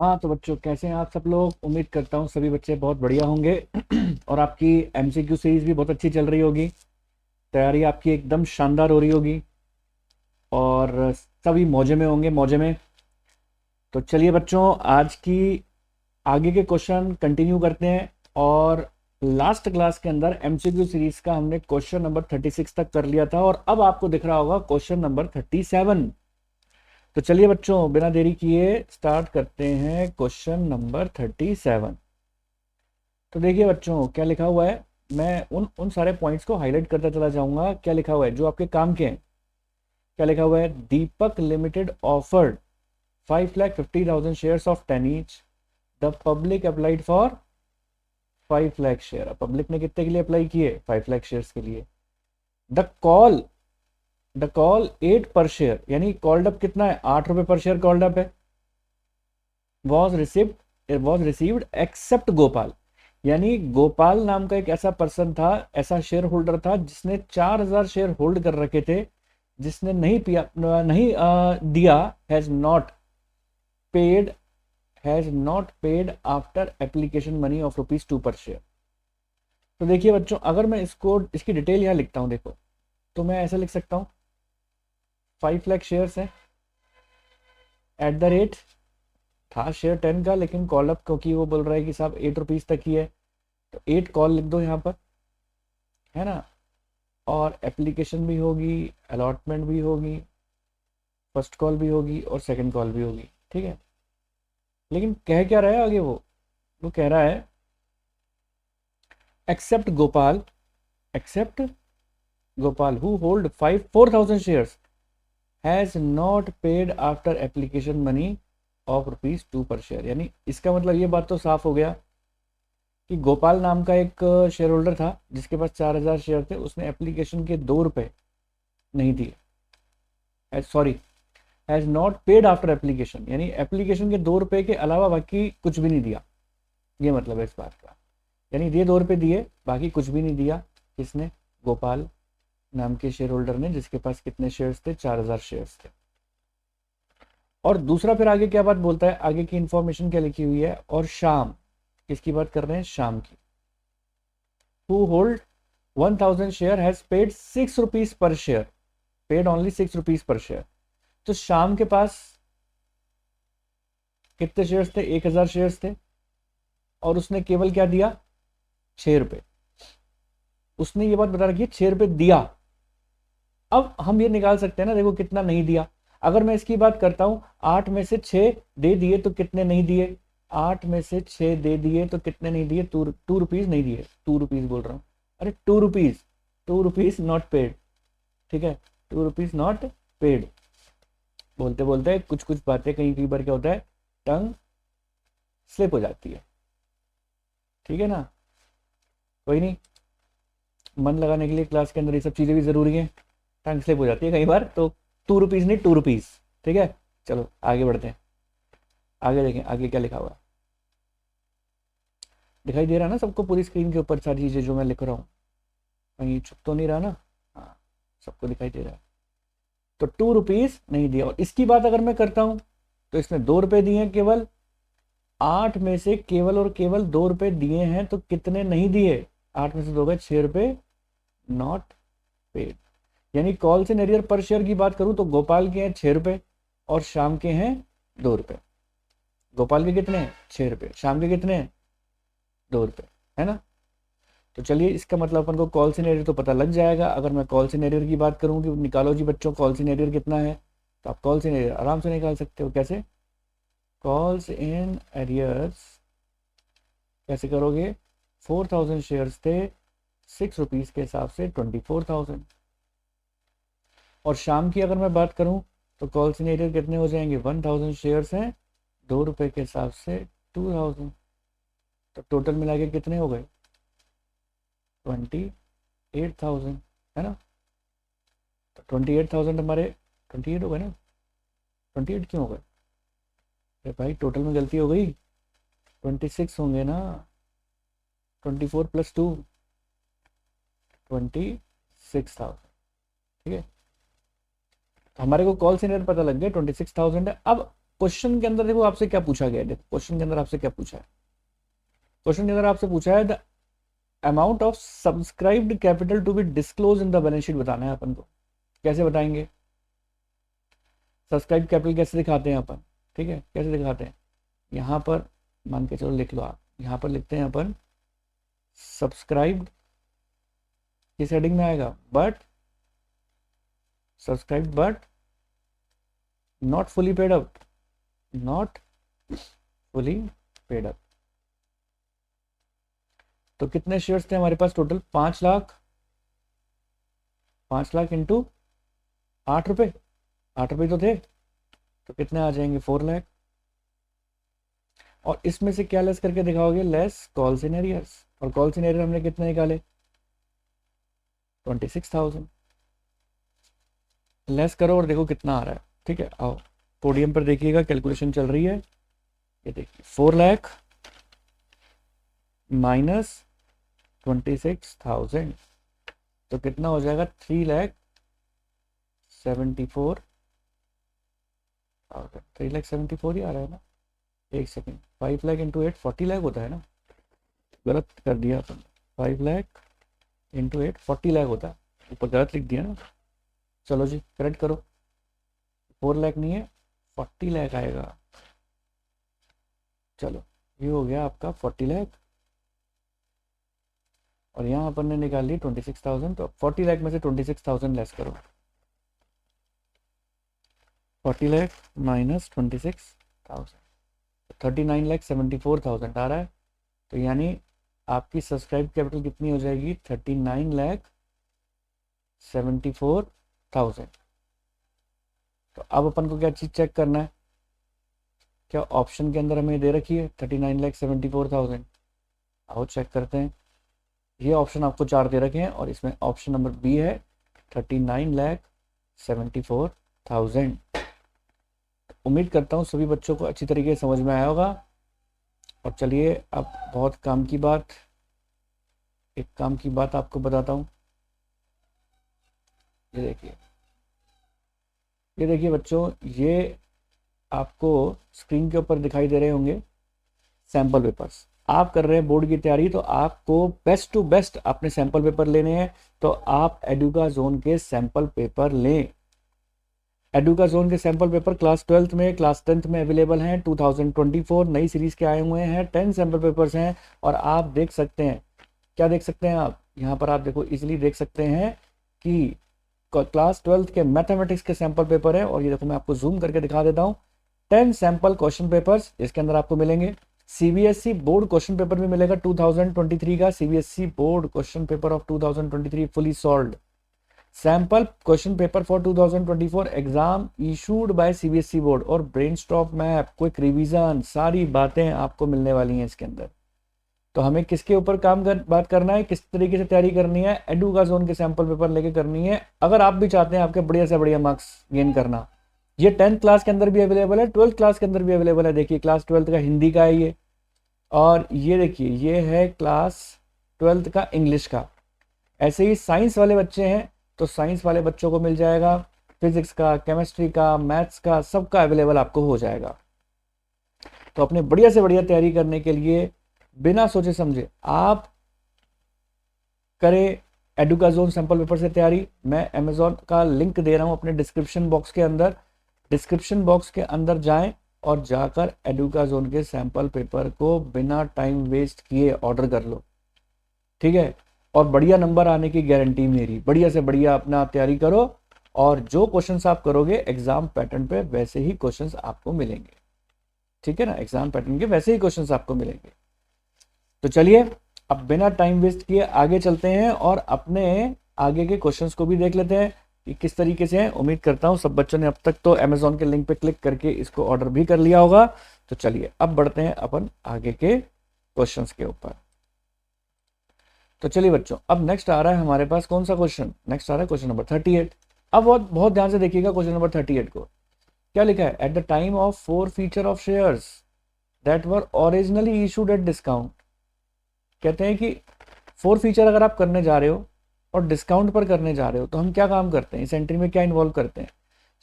हाँ तो बच्चों, कैसे हैं आप सब लोग? उम्मीद करता हूँ सभी बच्चे बहुत बढ़िया होंगे। और आपकी एमसीक्यू सीरीज भी बहुत अच्छी चल रही होगी। तैयारी आपकी एकदम शानदार हो रही होगी और सभी मौजे में होंगे, मौजे में। तो चलिए बच्चों, आज की आगे के क्वेश्चन कंटिन्यू करते हैं। और लास्ट क्लास के अंदर एमसीक्यू सीरीज का हमने क्वेश्चन नंबर 36 तक कर लिया था और अब आपको दिख रहा होगा क्वेश्चन नंबर 37। तो चलिए बच्चों, बिना देरी किए स्टार्ट करते हैं क्वेश्चन नंबर 37। तो देखिए बच्चों, क्या लिखा हुआ है। मैं उन उन सारे पॉइंट्स को हाईलाइट करता चला जाऊंगा। क्या लिखा हुआ है जो आपके काम के हैं। क्या लिखा हुआ है? Deepak limited offered 5,50,000 shares of 10 each. The public applied for 5 lakh share. Public ने कितने के लिए अप्लाई किए? 5 लाख शेयर्स के लिए। द कॉल द कॉल 8 पर शेयर, यानी कॉल्ड अप कितना है? 8 रुपए पर शेयर कॉल्ड अप है। वॉज रिसीव्ड एक्सेप्ट गोपाल, यानी गोपाल नाम का एक ऐसा पर्सन था, ऐसा शेयर होल्डर था जिसने 4,000 शेयर होल्ड कर रखे थे, जिसने नहीं दिया। Paid has not paid after application money of rupees 2 per share. तो देखिए बच्चों, अगर मैं इसकी डिटेल यहाँ लिखता हूँ, देखो, तो मैं ऐसा लिख सकता हूँ। 5 लाख शेयर्स है। एट द रेट था शेयर 10 का, लेकिन कॉल अप क्योंकि वो बोल रहा है कि साहब 8 रुपीज तक ही है, तो 8 कॉल लिख दो यहाँ पर, है ना। और एप्लीकेशन भी होगी, अलॉटमेंट भी होगी, फर्स्ट कॉल भी होगी और सेकंड कॉल भी होगी, ठीक है। लेकिन कह क्या रहा है आगे वो कह रहा है except Gopal, except Gopal who hold 4,000 shares has not paid after application money of rupees 2 per share. यानी इसका मतलब ये बात तो साफ हो गया कि गोपाल नाम का एक शेयर होल्डर था जिसके पास 4,000 शेयर थे, उसने एप्लीकेशन के 2 रुपए नहीं दिए। Sorry, has not paid after application, यानी एप्लीकेशन के 2 रुपए के अलावा बाकी कुछ भी नहीं दिया। ये मतलब है इस बात का, यानी ये 2 रुपए दिए, बाकी कुछ भी नहीं दिया। किसने? गोपाल नाम के शेयर होल्डर ने, जिसके पास कितने शेयर्स थे? 4,000 शेयर्स थे। और दूसरा फिर आगे क्या बात बोलता है, आगे की इंफॉर्मेशन क्या लिखी हुई है। और शाम, किसकी बात कर रहे हैं? शाम की। Who hold 1,000 share has paid 6 rupees per share, paid only 6 rupees per share. तो शाम के पास कितने शेयर्स थे? 1,000 शेयर्स थे और उसने केवल क्या दिया? 6 रुपए। उसने ये बात बता रखी है, 6 रुपए दिया। अब हम ये निकाल सकते हैं ना, देखो कितना नहीं दिया। अगर मैं इसकी बात करता हूं, 8 में से 6 दे दिए तो कितने नहीं दिए? 8 में से 6 दे दिए तो कितने नहीं दिए? 2 रुपीज नहीं दिए। 2 रुपीज बोल रहा हूं, अरे 2 रुपीज, 2 रुपीज नॉट पेड, ठीक है। 2 रुपीज नॉट पेड। बोलते बोलते कुछ कुछ बातें कहीं कई बार क्या होता है, टंग स्लिप हो जाती है, ठीक है ना। कोई नहीं, मन लगाने के लिए क्लास के अंदर ये सब चीज़ें भी ज़रूरी हैं। टंग स्लिप हो जाती है कई बार, तो 2 रुपीज़ नहीं, 2 रुपीज़, ठीक है। चलो आगे बढ़ते हैं, आगे देखें आगे क्या लिखा हुआ है। दिखाई दे रहा है ना सबको पूरी स्क्रीन के ऊपर सारी चीज़ें जो मैं लिख रहा हूँ? कहीं छुप तो नहीं रहा ना? हाँ, सबको दिखाई दे रहा है। तो 2 रुपीज़ नहीं दिया। और इसकी बात अगर मैं करता हूँ, तो इसने 2 रुपए दिए हैं केवल। 8 में से केवल और केवल 2 रुपए दिए हैं, तो कितने नहीं दिए? 8 में से 2 गए, 6 रुपए नॉट पेड। यानी कॉल से नेरियर पर शेयर की बात करूं तो गोपाल के हैं 6 रुपए और शाम के हैं 2 रुपए। गोपाल के कितने हैं? 6 रुपए। शाम के कितने हैं? 2 रुपए, है ना। तो चलिए, इसका मतलब अपन को कॉल सिनेरियर तो पता लग जाएगा। अगर मैं कॉल सिनेरियर की बात करूं कि निकालो जी बच्चों कॉल सिनेरियर कितना है, तो आप कॉल सिनेरियर आराम से निकाल सकते हो। कैसे? कॉल्स इन एरियर्स कैसे करोगे? 4,000 शेयर्स थे, 6 रुपीज़ के हिसाब से 24,000। और शाम की अगर मैं बात करूं, तो कॉल सिनेरियर कितने हो जाएंगे? 1,000 शेयर्स हैं, 2 रुपए के हिसाब से 2,000। तो टोटल मिला के कितने हो गए? 28,000, है ना। तो 28,000 हमारे 28 हो गए ना। 28 क्यों हो गए? अरे भाई, टोटल में गलती हो गई। 26 होंगे ना। 24 + 2, 26,000, ठीक है। तो हमारे को कॉल सिनेरियर पता लग गया, 26,000 है। अब क्वेश्चन के अंदर देखो आपसे क्या पूछा गया है, देखो क्वेश्चन के अंदर आपसे क्या पूछा है, क्वेश्चन के अंदर आपसे पूछा है the amount of subscribed capital to be disclose in the balance sheet बताना है अपन को। कैसे बताएंगे, सब्सक्राइब कैपिटल कैसे दिखाते हैं अपन, ठीक है कैसे दिखाते हैं, यहाँ पर मान के चलो लिख लो आप, यहाँ पर लिखते हैं अपन सब्सक्राइब्ड, किस हेडिंग में आएगा, but subscribed but not fully paid up, not fully paid up. तो कितने शेयर्स थे हमारे पास टोटल, 5 लाख, 5 लाख इंटू 8 रुपये, 8 रुपये तो थे, तो कितने आ जाएंगे 4 लाख। और इसमें से क्या लेस करके दिखाओगे, लेस कॉल्स इन एरियर्स, और कॉल्स इन एरियर हमने कितने निकाले 26,000, लेस करो और देखो कितना आ रहा है। ठीक है, आओ पोडियम पर देखिएगा, कैलकुलेशन चल रही है, ये देखिए 4 लाख माइनस 26,000 तो कितना हो जाएगा 3,74,000, 3,74,000 ही आ रहा है ना, एक सेकेंड, 5 लाख इंटू 8 40 लाख होता है ना, गलत कर दिया अपन, 5 लाख इंटू 8 40 लाख होता है, ऊपर गलत लिख दिया ना, चलो जी करेक्ट करो, 4 लाख नहीं है 40 लाख आएगा। चलो ये हो गया आपका 40 लाख, और यहाँ अपन ने निकाल ली 26,000, तो 40 लाख में से 26,000 लेस करो, 40 लाख माइनस 26,000, 39,74,000 आ रहा है। तो यानी आपकी सब्सक्राइब कैपिटल कितनी हो जाएगी 39,74,000। तो अब अपन को क्या चीज़ चेक करना है, क्या ऑप्शन के अंदर हमें दे रखी है 39,74,000, आओ चेक करते हैं। ये ऑप्शन आपको 4 दे रखे हैं और इसमें ऑप्शन नंबर बी है 39,74,000। उम्मीद करता हूँ सभी बच्चों को अच्छी तरीके से समझ में आया होगा। और चलिए अब बहुत काम की बात, एक काम की बात आपको बताता हूँ। ये देखिए बच्चों, ये आपको स्क्रीन के ऊपर दिखाई दे रहे होंगे सैम्पल पेपर्स। आप कर रहे हैं बोर्ड की तैयारी, तो आपको बेस्ट टू बेस्ट अपने सैम्पल पेपर लेने हैं, तो आप एडुका जोन के सैम्पल पेपर लें। एडुका जोन के सैम्पल पेपर क्लास 12th में, क्लास 10th में अवेलेबल हैं। 2024 नई सीरीज के आए हुए हैं, 10 सैम्पल पेपर्स हैं। और आप देख सकते हैं, क्या देख सकते हैं आप यहाँ पर, आप देखो इजीली देख सकते हैं कि क्लास 12th के मैथमेटिक्स के सैम्पल पेपर है। और ये देखो मैं आपको जूम करके दिखा देता हूँ, 10 सैम्पल क्वेश्चन पेपर्स इसके अंदर आपको मिलेंगे। सीबीएसई बोर्ड क्वेश्चन पेपर भी मिलेगा 2023 का, CBSE board question paper of 2023 fully solved. Sample question paper for 2024 exam issued by CBSE board, और ब्रेनस्टॉर्म मैप, क्विक रिवीजन, सारी बातें आपको मिलने वाली हैं इसके अंदर। तो हमें किसके ऊपर बात करना है, किस तरीके से तैयारी करनी है, एडुका जोन के सैंपल पेपर लेके करनी है। अगर आप भी चाहते हैं आपके बढ़िया से बढ़िया मार्क्स गेन करना, ये 10th क्लास के अंदर भी अवेलेबल है, 12th क्लास के अंदर भी अवेलेबल है। देखिए क्लास 12th का हिंदी का है ये, और ये देखिए ये है क्लास 12th का इंग्लिश का। ऐसे ही साइंस वाले बच्चे हैं तो साइंस वाले बच्चों को मिल जाएगा, फिजिक्स का, केमिस्ट्री का, मैथ्स का, सबका अवेलेबल आपको हो जाएगा। तो अपने बढ़िया से बढ़िया तैयारी करने के लिए बिना सोचे समझे आप करें एडुका जोन सैंपल पेपर से तैयारी। मैं अमेजोन का लिंक दे रहा हूं अपने डिस्क्रिप्शन बॉक्स के अंदर, डिस्क्रिप्शन बॉक्स के अंदर जाएं और जाकर एडुका जोन के सैंपल पेपर को बिना टाइम वेस्ट किए ऑर्डर कर लो, ठीक है। और बढ़िया नंबर आने की गारंटी मेरी, बढ़िया से बढ़िया अपना तैयारी करो, और जो क्वेश्चंस आप करोगे एग्जाम पैटर्न पे वैसे ही क्वेश्चंस आपको मिलेंगे, ठीक है ना, एग्जाम पैटर्न के वैसे ही क्वेश्चंस आपको मिलेंगे। तो चलिए अब बिना टाइम वेस्ट किए आगे चलते हैं और अपने आगे के क्वेश्चंस को भी देख लेते हैं कि किस तरीके से हैं। उम्मीद करता हूं सब बच्चों ने अब तक तो अमेजोन के लिंक पे क्लिक करके इसको ऑर्डर भी कर लिया होगा। तो चलिए अब बढ़ते हैं अपन आगे के क्वेश्चंस के ऊपर। तो चलिए बच्चों, अब नेक्स्ट आ रहा है हमारे पास कौन सा क्वेश्चन, नेक्स्ट आ रहा है क्वेश्चन नंबर 38। अब बहुत ध्यान से देखिएगा क्वेश्चन नंबर 38 को, क्या लिखा है, eight the time of 4 feature of shares that were originally issued at discount. कहते हैं कि 4 फीचर अगर आप करने जा रहे हो और डिस्काउंट पर करने जा रहे हो, तो हम क्या काम करते हैं, इस एंट्री में क्या इन्वॉल्व करते हैं,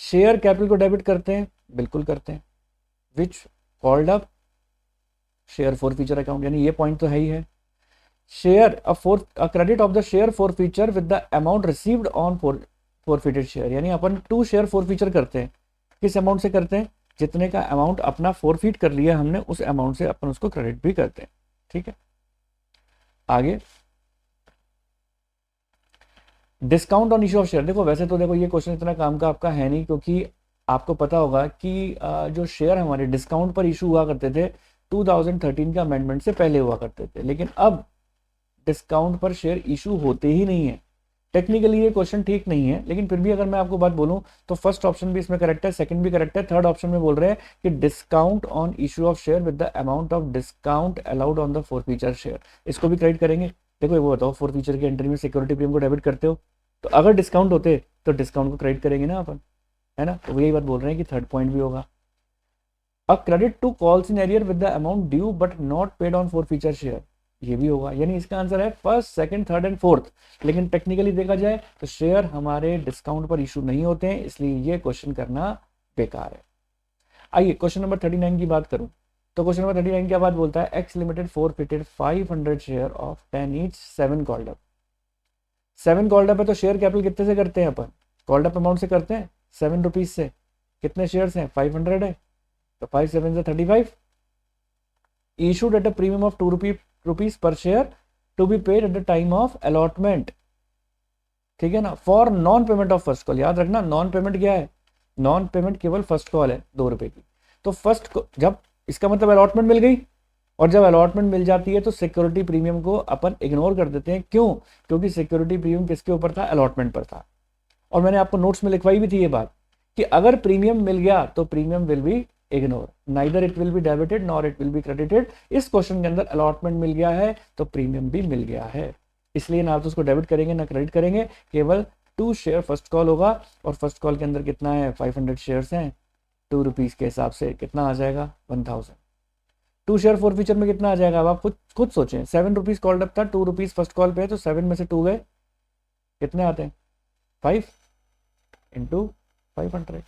शेयर कैपिटल को डेबिट करते हैं, बिल्कुल करते हैं। Which called up share forfeiture account, यानी ये पॉइंट तो है ही है। Share a credit of the share forfeiture with the amount received on forfeited share, यानी अपन 2 शेयर फॉर फीचर करते हैं, किस अमाउंट से करते हैं, जितने का अमाउंट अपना फॉरफिट कर लिया हमने उस अमाउंट से अपन उसको क्रेडिट भी करते हैं। ठीक है, आगे discount on issue of share. देखो वैसे तो देखो ये क्वेश्चन इतना काम का आपका है नहीं, क्योंकि आपको पता होगा कि जो शेयर हमारे डिस्काउंट पर इशू हुआ करते थे 2013 के अमेंडमेंट से पहले हुआ करते थे, लेकिन अब डिस्काउंट पर शेयर इशू होते ही नहीं है। टेक्निकली ये क्वेश्चन ठीक नहीं है, लेकिन फिर भी अगर मैं आपको बात बोलूं तो फर्स्ट ऑप्शन भी इसमें करेक्ट है, सेकंड भी करेक्ट है, थर्ड ऑप्शन में बोल रहे हैं कि discount on issue of share with the amount of discount allowed on the forfeiture share, इसको भी क्रेडिट करेंगे। देखो वो बताओ, फॉरफीचर की एंट्री में सिक्योरिटी प्रीमियम को डेबिट करते हो, तो अगर डिस्काउंट होते तो डिस्काउंट को क्रेडिट करेंगे ना अपन, है ना, तो यही बात बोल रहे हैं कि थर्ड पॉइंट भी होगा। A credit to calls in arrear with the amount due but not paid on forfeiture share, ये भी होगा, यानी इसका आंसर है first, second, third and fourth. लेकिन टेक्निकली देखा जाए तो शेयर हमारे डिस्काउंट पर इशू नहीं होते हैं, इसलिए ये क्वेश्चन करना बेकार है। आइए क्वेश्चन नंबर 39 की बात करूं, तो क्वेश्चन नंबर 39 क्या बात बोलता है, x limited forfeited 500 share of 10 each 7 called up. 7 called up है तो शेयर कैपिटल कितने से करते हैं अपन, कॉल्ड अप अमाउंट से करते हैं 7 रुपीज से। कितने शेयर्स हैं, 500 है, तो 5 7 से 35। Issued at a premium of 2 rupees per share to be paid at the time of allotment, ठीक है ना, for non payment of first call. याद रखना नॉन पेमेंट क्या है, नॉन पेमेंट केवल फर्स्ट कॉल है 2 रुपए की। तो फर्स्ट जब इसका मतलब अलॉटमेंट मिल गई, और जब अलॉटमेंट मिल जाती है तो सिक्योरिटी प्रीमियम को अपन इग्नोर कर देते हैं। क्यों, क्योंकि सिक्योरिटी प्रीमियम किसके ऊपर था, अलॉटमेंट पर था। और मैंने आपको नोट्स में लिखवाई भी थी ये बात कि अगर प्रीमियम मिल गया तो premium will be ignore, neither it will be debited nor it will be credited. इस क्वेश्चन के अंदर अलॉटमेंट मिल गया है तो प्रीमियम भी मिल गया है, इसलिए ना तो उसको डेबिट करेंगे ना क्रेडिट करेंगे, केवल 2 शेयर फर्स्ट कॉल होगा। और फर्स्ट कॉल के अंदर कितना है, 500 शेयर्स हैं, 2 रुपीज के हिसाब से कितना आ जाएगा, 1000। 2 शेयर फॉर फीचर में कितना आ जाएगा, अब आप खुद सोचें। 7 रुपीज कॉल्ड अप था, 2 रुपीज फर्स्ट कॉल पे है, तो 7 में से 2 गए, कितने आते हैं, 5 इंटू 500।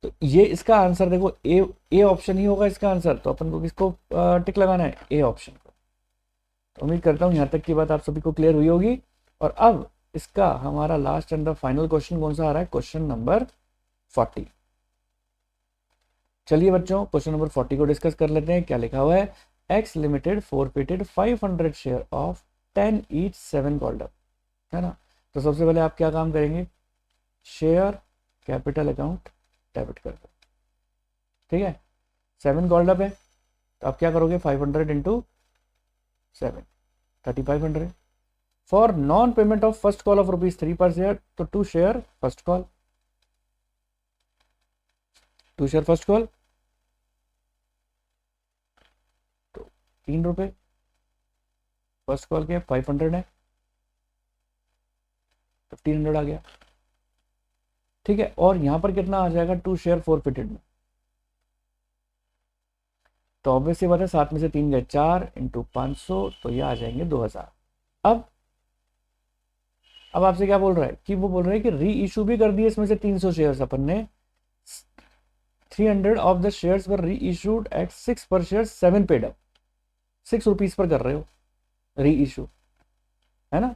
तो ये इसका आंसर देखो ए ऑप्शन ही होगा इसका आंसर, तो अपन को किसको टिक लगाना है, ए ऑप्शन को। तो उम्मीद करता हूँ यहाँ तक की बात आप सभी को क्लियर हुई होगी। और अब इसका हमारा last and the final question कौन सा आ रहा है, क्वेश्चन नंबर 40। चलिए बच्चों क्वेश्चन नंबर 40 को डिस्कस कर लेते हैं। क्या लिखा हुआ है, x limited forfeited 500 share of 10 each 7 called up, है ना। तो सबसे पहले आप क्या काम करेंगे, शेयर कैपिटल अकाउंट डेबिट कर दो, ठीक है। 7 कॉल्ड अप है तो आप क्या करोगे, 500 into 7 3500। For non payment of first call of ₹3 पर शेयर, तो 2 share first call, 2 share first call तो 3 रुपए फर्स्ट कॉल के, 500 है, 1500 आ गया, ठीक है। और यहां पर कितना आ जाएगा, 2 शेयर फॉरफिटेड में, तो ऑब्वियसली बात है 7 में से 3 गए, 4 इंटू 500, तो ये आ जाएंगे 2000। अब आपसे क्या बोल रहा है कि वो बोल रहा है कि री इशू भी कर दिए इसमें से 300 शेयर्स अपन ने, 300 ऑफ द शेयर्स वर री इशूड एट 6 पर share 7 paid up, 6 rupees per कर रहे हो री इशू, है ना।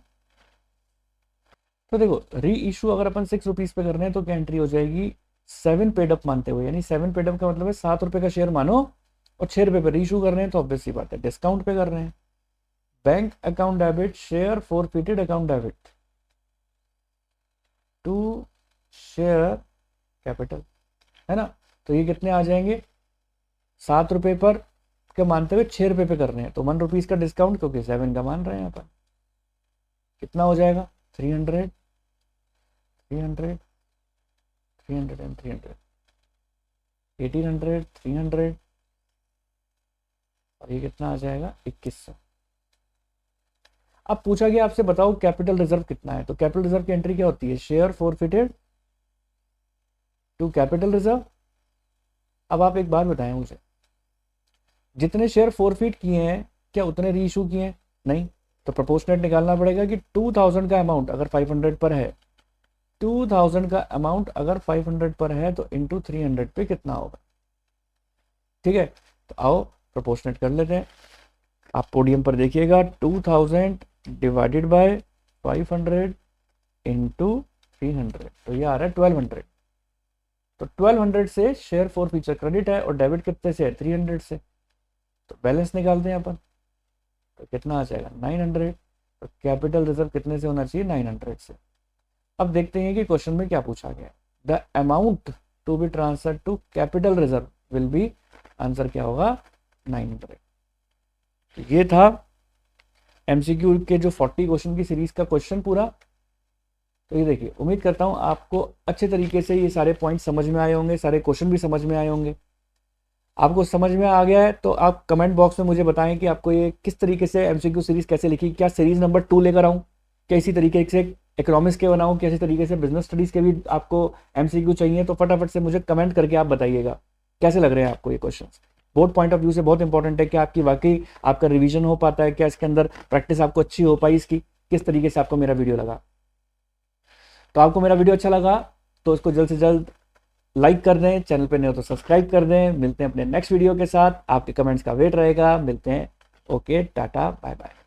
तो देखो री इशू अगर अपन 6 रुपीज पे कर रहे हैं तो क्या एंट्री हो जाएगी, 7 पेड अप मानते हुए, यानी 7 पेड अप का मतलब है 7 रुपए का शेयर मानो और 6 रुपए पे री इशू कर रहे हैं, तो ऑब्वियसली बात है डिस्काउंट पे कर रहे हैं। Bank account debit, share forfeited account debit, to share capital, है ना। तो ये कितने आ जाएंगे, 7 रुपए पर के मानते हुए 6 रुपए पे कर रहे हैं, तो 1 रुपीज का डिस्काउंट क्योंकि 7 का मान रहे हैं अपन, कितना हो जाएगा, 300 300 300 एंड 300, 1800 300, और ये कितना आ जाएगा, 2100। अब पूछा गया आपसे बताओ कैपिटल रिजर्व कितना है, तो कैपिटल रिजर्व की एंट्री क्या होती है, share forfeited to capital reserve. अब आप एक बात बताएं मुझे, जितने शेयर फॉरफिट किए हैं क्या उतने री इशू किए हैं, नहीं, तो प्रोपोर्शनेट निकालना पड़ेगा कि 2000 का अमाउंट अगर 500 पर है, 2000 का अमाउंट अगर 500 पर है तो इंटू 300 पे कितना होगा, ठीक है, तो आओ प्रोपोर्शनेट कर लेते हैं। आप पोडियम पर देखिएगा 2000 डिवाइडेड बाय 500 इंटू 300, तो ये आ रहा है 1200। तो 1200 से शेयर फॉर फीचर क्रेडिट है और डेबिट कितने से है 300 से, तो बैलेंस निकालते हैं अपन, तो कितना आ जाएगा 900। तो कैपिटल रिजर्व कितने से होना चाहिए 900 से। अब देखते हैं कि क्वेश्चन में क्या पूछा गया है। The amount to be transfer to capital reserve will be, answer क्या होगा 900। ये था एमसीक्यू के जो 40 क्वेश्चन की सीरीज का क्वेश्चन पूरा। तो ये देखिए, उम्मीद करता हूँ आपको अच्छे तरीके से ये सारे पॉइंट समझ में आए होंगे, सारे क्वेश्चन भी समझ में आए होंगे। आपको समझ में आ गया है तो आप कमेंट बॉक्स में मुझे बताएं कि आपको ये किस तरीके से एमसीक्यू सीरीज कैसे लिखी, क्या सीरीज नंबर 2 लेकर आऊँ, क्या इसी तरीके से इकोनॉमिक्स के बनाऊँ, क्या इसी तरीके से बिजनेस स्टडीज़ के भी आपको एमसीक्यू चाहिए, तो फटाफट से मुझे कमेंट करके आप बताइएगा कैसे लग रहे हैं आपको ये question. Board point of view से बहुत इंपॉर्टेंट है कि आपकी वाकई आपका रिवीजन हो पाता है, क्या इसके अंदर प्रैक्टिस आपको अच्छी हो पाई, इसकी किस तरीके से आपको मेरा वीडियो लगा। तो आपको मेरा वीडियो अच्छा लगा तो इसको जल्द से जल्द लाइक कर दें, चैनल पे नए हो तो सब्सक्राइब कर दें। मिलते हैं अपने नेक्स्ट वीडियो के साथ, आपके कमेंट्स का वेट रहेगा। मिलते हैं, ओके, टाटा, बाय बाय।